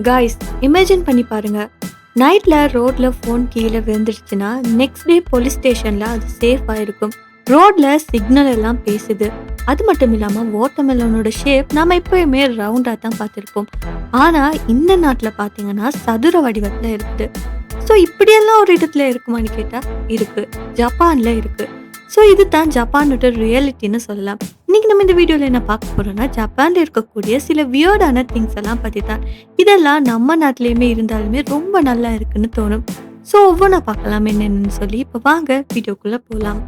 Guys, imagine பண்ணி பாருங்க. நைட்ல ரோட்ல ஃபோன் கீழே விழுந்துருச்சுன்னா நெக்ஸ்ட் டே போலீஸ் ஸ்டேஷன்ல அது சேஃபா இருக்கும். ரோட்ல சிக்னல் எல்லாம் பேசுது. அது மட்டும் இல்லாம வாட்டர்மெலனோட ஷேப் நாம எப்பயுமே ரவுண்டா தான் பார்த்திருப்போம். ஆனா இந்த நாட்டுல பாத்தீங்கன்னா சதுர வடிவத்துல இருக்குது. ஸோ இப்படியெல்லாம் ஒரு இடத்துல இருக்குமான்னு கேட்டா இருக்கு. ஜப்பான்ல இருக்கு. ஸோ இதுதான் ஜப்பானோட ரியாலிட்டின்னு சொல்லலாம். இன்னைக்கு நம்ம இந்த வீடியோவில் என்ன பார்க்க போறோம்னா, ஜப்பான்ல இருக்கக்கூடிய சில வியர்டான திங்ஸ் எல்லாம் பற்றி தான். இதெல்லாம் நம்ம நாட்டிலையுமே இருந்தாலுமே ரொம்ப நல்லா இருக்குன்னு தோணும். ஸோ ஒவ்வொன்றா பார்க்கலாம் என்னென்னு சொல்லி. இப்போ வாங்க வீடியோக்குள்ளே போகலாம்.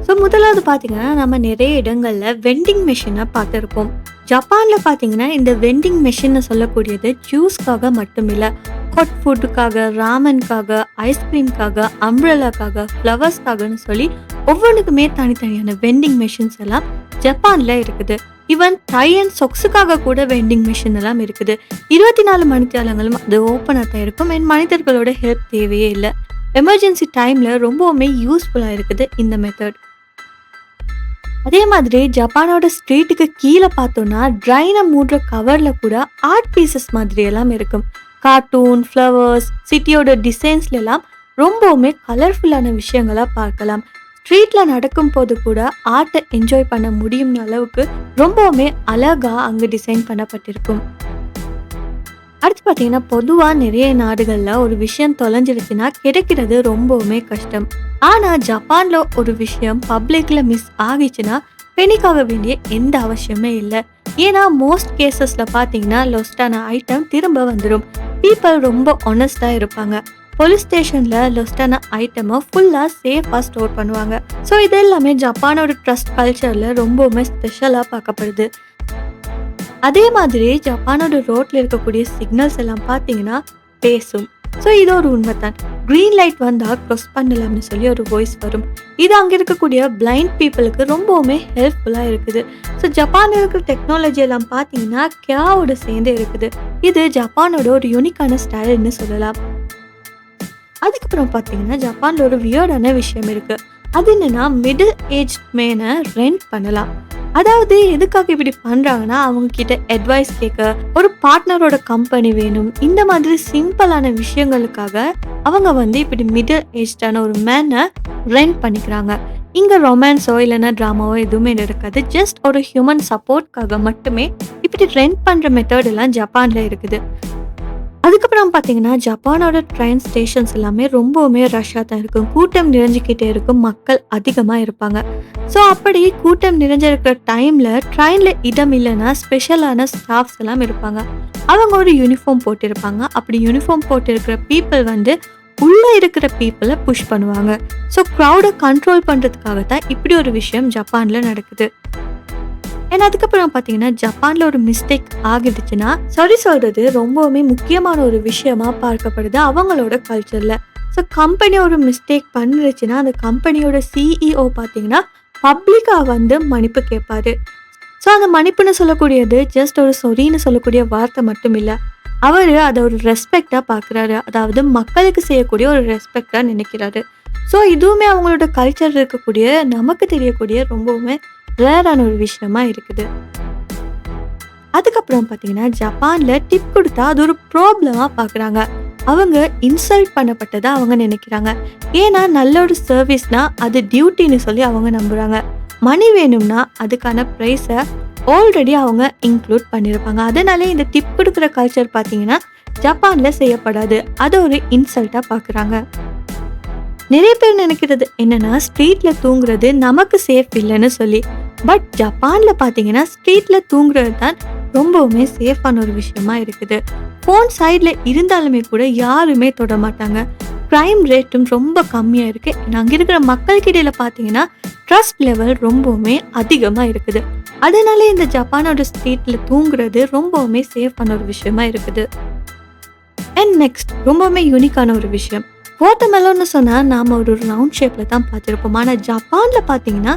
ஸோ முதலாவது பார்த்தீங்கன்னா, நம்ம நிறைய இடங்களில் வெண்டிங் மெஷினை பார்த்துருப்போம். ஜப்பானில் பார்த்தீங்கன்னா இந்த வெண்டிங் மெஷின்னு சொல்லக்கூடியது ஜூஸ்க்காக மட்டும் இல்லை, ஹாட் ஃபுட்டுக்காக, ராமனுக்காக, ஐஸ்கிரீம்காக, அம்ப்ரெல்லாக்காக, ஃப்ளவர்ஸ்க்காகன்னு சொல்லி ஒவ்வொன்றுக்குமே தனித்தனியான வெண்டிங் மெஷின்ஸ் எல்லாம் ஜப்பானில் இருக்குது. ஈவன் டை அண்ட் சொக்ஸுக்காக கூட வெண்டிங் மிஷின் எல்லாம் இருக்குது. 24 மணித்தியாலங்களும் அது ஓப்பனாக தான் இருக்கும். அண்ட் மனிதர்களோட ஹெல்ப் தேவையே இல்லை. எமர்ஜென்சி டைமில் ரொம்பவுமே யூஸ்ஃபுல்லாக இருக்குது இந்த மெத்தட். அதே மாதிரி ஜப்பானோட ஸ்ட்ரீட்டுக்கு கீழே பார்த்தோம்னா ட்ரைனை மூடுற கவரில் கூட ஆர்ட் பீசஸ் மாதிரி எல்லாம் இருக்கும். கார்ட்டூன், ஃப்ளவர்ஸ், சிட்டியோட டிசைன்ஸ்ல எல்லாம் ரொம்பவுமே கலர்ஃபுல்லான விஷயங்களா பார்க்கலாம். ஸ்ட்ரீட்ல நடக்கும் போது கூட ஆர்ட்டை என்ஜாய் பண்ண முடியும் அளவுக்கு ரொம்பவுமே அழகா அங்கே டிசைன் பண்ணப்பட்டிருக்கும். அடுத்து பார்த்தீங்கன்னா, பொதுவாக நிறைய நாடுகளில் ஒரு விஷயம் தொலைஞ்சிருச்சுன்னா கிடைக்கிறது ரொம்பவுமே கஷ்டம். ஆனால் ஜப்பானில் ஒரு விஷயம் பப்ளிக்கில் மிஸ் ஆகிச்சுன்னா பெனிக்காக வேண்டிய எந்த அவசியமே இல்லை. ஏன்னா மோஸ்ட் கேசஸில் பார்த்தீங்கன்னா லொஸ்டான ஐட்டம் திரும்ப வந்துடும். பீப்புள் ரொம்ப ஆனஸ்டாக இருப்பாங்க. போலீஸ் ஸ்டேஷனில் லொஸ்டான ஐட்டமை ஃபுல்லாக சேஃபாக ஸ்டோர் பண்ணுவாங்க. ஸோ இது எல்லாமே ஜப்பானோட ட்ரஸ்ட் கல்ச்சரில் ரொம்பவுமே ஸ்பெஷலாக பார்க்கப்படுது. அதே மாதிரி ஜப்பானோட ரோட்ல இருக்கக்கூடிய சிக்னல்ஸ் எல்லாம் பார்த்தீங்கன்னா பேசும். ஸோ இது ஒரு உண்மைதான். க்ரீன் லைட் வந்தால் க்ராஸ் பண்ணலாம்னு சொல்லி ஒரு வாய்ஸ் வரும். இது அங்கே இருக்கக்கூடிய பிளைண்ட் பீப்புளுக்கு ரொம்பவுமே ஹெல்ப்ஃபுல்லாக இருக்குது. ஸோ ஜப்பானில் இருக்கிற டெக்னாலஜி எல்லாம் பார்த்தீங்கன்னா கேவோட சேர்ந்து இருக்குது. இது ஜப்பானோட ஒரு யூனிக்கான ஸ்டைல்னு சொல்லலாம். அதுக்கப்புறம் பார்த்தீங்கன்னா ஜப்பானில் ஒரு வியர்டான விஷயம் இருக்குது. அது என்னன்னா, மிடில் ஏஜ் மேனை ரெண்ட் பண்ணலாம். அதாவது எதுக்காக இப்படி பண்ணுறாங்கன்னா, அவங்க கிட்ட அட்வைஸ் கேட்க ஒரு பார்ட்னரோட கம்பெனி வேணும். இந்த மாதிரி சிம்பிளான விஷயங்களுக்காக அவங்க இப்படி மிடில் ஏஜ்டான ஒரு மேனை ரெண்ட் பண்ணிக்கிறாங்க. இங்கே ரொமான்ஸோ இல்லைன்னா ட்ராமாவோ எதுவுமே நடக்காது. ஜஸ்ட் ஒரு ஹியூமன் சப்போர்ட்காக மட்டுமே இப்படி ரெண்ட் பண்ணுற மெத்தட் எல்லாம் ஜப்பானில் இருக்குது. அதுக்கப்புறம் பார்த்தீங்கன்னா ஜப்பானோட ட்ரெயின் ஸ்டேஷன்ஸ் எல்லாமே ரொம்பவுமே ரஷ்ஷாக தான் இருக்கும். கூட்டம் நிறைஞ்சிக்கிட்டே இருக்கும். மக்கள் அதிகமாக இருப்பாங்க. ஸோ அப்படி கூட்டம் நிறைஞ்சிருக்கிற டைமில் ட்ரெயினில் இடம் இல்லைன்னா ஸ்பெஷலான ஸ்டாஃப்ஸ் எல்லாம் இருப்பாங்க. அவங்க ஒரு யூனிஃபார்ம் போட்டிருப்பாங்க. அப்படி யூனிஃபார்ம் போட்டிருக்கிற பீப்புள் உள்ளே இருக்கிற பீப்புளை புஷ் பண்ணுவாங்க. ஸோ க்ரௌடை கண்ட்ரோல் பண்ணுறதுக்காக தான் இப்படி ஒரு விஷயம் ஜப்பானில் நடக்குது. ஏன்னா அதுக்கப்புறம் பார்த்தீங்கன்னா ஜப்பானில் ஒரு மிஸ்டேக் ஆகிடுச்சுன்னா சாரி சொல்கிறது ரொம்பவுமே முக்கியமான ஒரு விஷயமா பார்க்கப்படுது அவங்களோட கல்ச்சரில். ஸோ கம்பெனி ஒரு மிஸ்டேக் பண்ணிருச்சுன்னா அந்த கம்பெனியோட சிஇஓ பார்த்தீங்கன்னா பப்ளிக்காக மன்னிப்பு கேட்பாரு. ஸோ அந்த மன்னிப்புன்னு சொல்லக்கூடியது ஜஸ்ட் ஒரு சொரின்னு சொல்லக்கூடிய வார்த்தை மட்டும் இல்லை. அவர் அதை ஒரு ரெஸ்பெக்டாக பார்க்குறாரு. அதாவது மக்களுக்கு செய்யக்கூடிய ஒரு ரெஸ்பெக்டாக நினைக்கிறாரு. ஸோ இதுவுமே அவங்களோட கல்ச்சர் இருக்கக்கூடிய நமக்கு தெரியக்கூடிய ரொம்பவுமே ரேரான ஒரு விஷயமா இருக்குது. அதுக்கப்புறம் பார்த்தீங்கன்னா ஜப்பானில் டிப் கொடுத்தா அது ஒரு ப்ராப்ளமாக பார்க்குறாங்க. அவங்க இன்சல்ட் பண்ணப்பட்டதை அவங்க நினைக்கிறாங்க. ஏன்னா நல்ல ஒரு சர்வீஸ்னா அது டியூட்டின்னு சொல்லி அவங்க நம்புகிறாங்க. மணி வேணும்னா அதுக்கான ப்ரைஸை ஆல்ரெடி அவங்க இன்க்ளூட் பண்ணியிருப்பாங்க. அதனாலே இந்த டிப் கொடுக்குற கல்ச்சர் பார்த்தீங்கன்னா ஜப்பானில் செய்யப்படாது. அதை ஒரு இன்சல்ட்டாக பார்க்குறாங்க. நிறைய பேர் நினைக்கிறது என்னன்னா, ஸ்ட்ரீட்டில் தூங்குறது நமக்கு சேஃப் இல்லைன்னு சொல்லி. பட் ஜப்பானில் பார்த்தீங்கன்னா ஸ்ட்ரீட்டில் தூங்குறது தான் ரொம்பவுமே சேஃபான ஒரு விஷயமா இருக்குது. ஃபோன் சைடில் இருந்தாலுமே கூட யாருமே தொட மாட்டாங்க. க்ரைம் ரேட்டும் ரொம்ப கம்மியாக இருக்குது. அங்கே இருக்கிற மக்களுக்கு இடையில் பார்த்தீங்கன்னா ட்ரஸ்ட் லெவல் ரொம்பவுமே அதிகமாக இருக்குது. அதனால இந்த ஜப்பானோட ஸ்ட்ரீட்டில் தூங்குறது ரொம்பவுமே சேஃபான ஒரு விஷயமா இருக்குது. அண்ட் நெக்ஸ்ட் ரொம்பவுமே யூனிக்கான ஒரு விஷயம், வாட்டர்மெலன்னு சொன்னால் நாம் ஒரு ரவுண்ட் ஷேப்பில் தான் பார்த்துருப்போம். ஆனால் ஜப்பானில் பார்த்தீங்கன்னா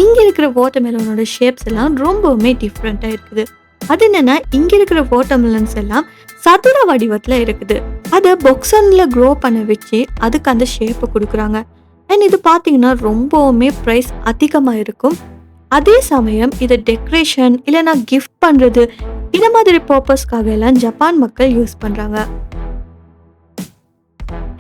இங்கே இருக்கிற வாட்டர்மெலனோட ஷேப்ஸ் எல்லாம் ரொம்பவுமே டிஃப்ரெண்ட்டாக இருக்குது. அது என்னென்னா, இங்கே இருக்கிற வாட்டர்மெலன்ஸ் எல்லாம் சதுர வடிவத்தில் இருக்குது. அதை பொக்ஸனில் க்ரோ பண்ண வச்சு அதுக்கு அந்த ஷேப்பை கொடுக்குறாங்க. அண்ட் இது பார்த்தீங்கன்னா ரொம்பவுமே ப்ரைஸ் அதிகமாக இருக்கும். அதே சமயம் இதை டெக்கரேஷன் இல்லைன்னா கிஃப்ட் பண்றது இந்த மாதிரி பர்பஸ்க்காக எல்லாம் ஜப்பான் மக்கள் யூஸ் பண்றாங்க.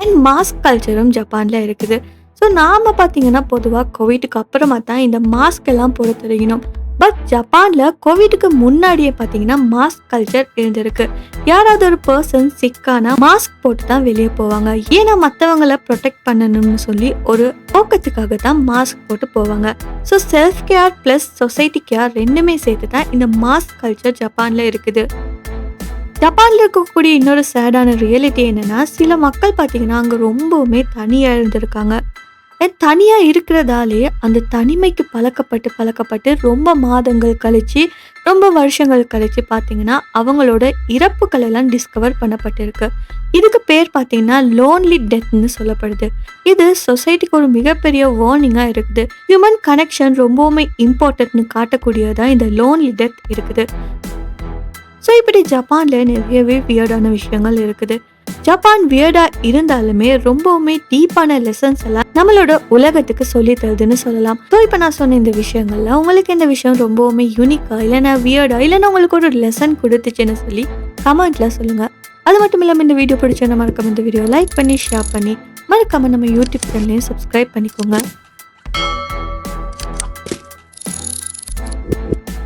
அண்ட் மாஸ்க் கல்ச்சரும் ஜப்பான்ல இருக்குது. ஸோ நாம பார்த்தீங்கன்னா பொதுவாக கோவிட்டுக்கு அப்புறமா தான் இந்த மாஸ்க் எல்லாம் போட தொடங்கினோம். பட் ஜப்பான்ல கோவிட்டுக்கு முன்னாடியே பார்த்தீங்கன்னா மாஸ்க் கல்ச்சர் இருந்திருக்கு. யாராவது ஒரு பர்சன் சிக்கானா மாஸ்க் போட்டு தான் வெளியே போவாங்க. ஏன்னா மற்றவங்களை ப்ரொடெக்ட் பண்ணணும்னு சொல்லி ஒரு நோக்கத்துக்காக தான் மாஸ்க் போட்டு போவாங்க. So self care plus society care ரெண்டுமே சேர்த்து தான் இந்த மாஸ்க் கல்ச்சர் ஜப்பான்ல இருக்குது. ஜப்பான்ல இருக்கக்கூடிய இன்னொரு சேடான ரியாலிட்டி என்னன்னா, சில மக்கள் பார்த்தீங்கன்னா அங்கே ரொம்பவுமே தனியாக இருந்திருக்காங்க. தனியாக இருக்கிறதாலே அந்த தனிமைக்கு பழக்கப்பட்டு ரொம்ப மாதங்கள் கழிச்சு ரொம்ப வருஷங்கள் கழிச்சு பார்த்தீங்கன்னா அவங்களோட இறப்புகள் எல்லாம் டிஸ்கவர் பண்ணப்பட்டிருக்கு. இதுக்கு பேர் பார்த்தீங்கன்னா லோன்லி டெத்னு சொல்லப்படுது. இது சொசைட்டிக்கு ஒரு மிகப்பெரிய வார்னிங்காக இருக்குது. ஹியூமன் கனெக்ஷன் ரொம்பவுமே இம்பார்ட்டன்ட்னு காட்டக்கூடியதான் இந்த லோன்லி டெத் இருக்குது. ஸோ இப்படி ஜப்பானில் நிறையவே வியர்டான விஷயங்கள் இருக்குது. ஜப்பான் வியர்டா இருந்தாலுமே ரொம்பவுமே டீப்பான லெசன்ஸ் எல்லாம் நம்மளோட உலகத்துக்கு சொல்லி தருதுன்னு சொல்லலாம். ஸோ இப்போ நான் சொன்ன இந்த விஷயங்கள்ல உங்களுக்கு இந்த விஷயம் ரொம்பவுமே யூனிக்கா இல்லைன்னா வியர்டா இல்லைன்னா உங்களுக்கு ஒரு லெசன் கொடுத்துச்சுன்னு சொல்லி கமெண்ட்ல சொல்லுங்க. அது மட்டும் இல்லாமல் இந்த வீடியோ பிடிச்சா மறக்காம இந்த வீடியோ லைக் பண்ணி ஷேர் பண்ணி மறக்காம நம்ம யூடியூப் சேனலையும் சப்ஸ்கிரைப் பண்ணிக்கோங்க.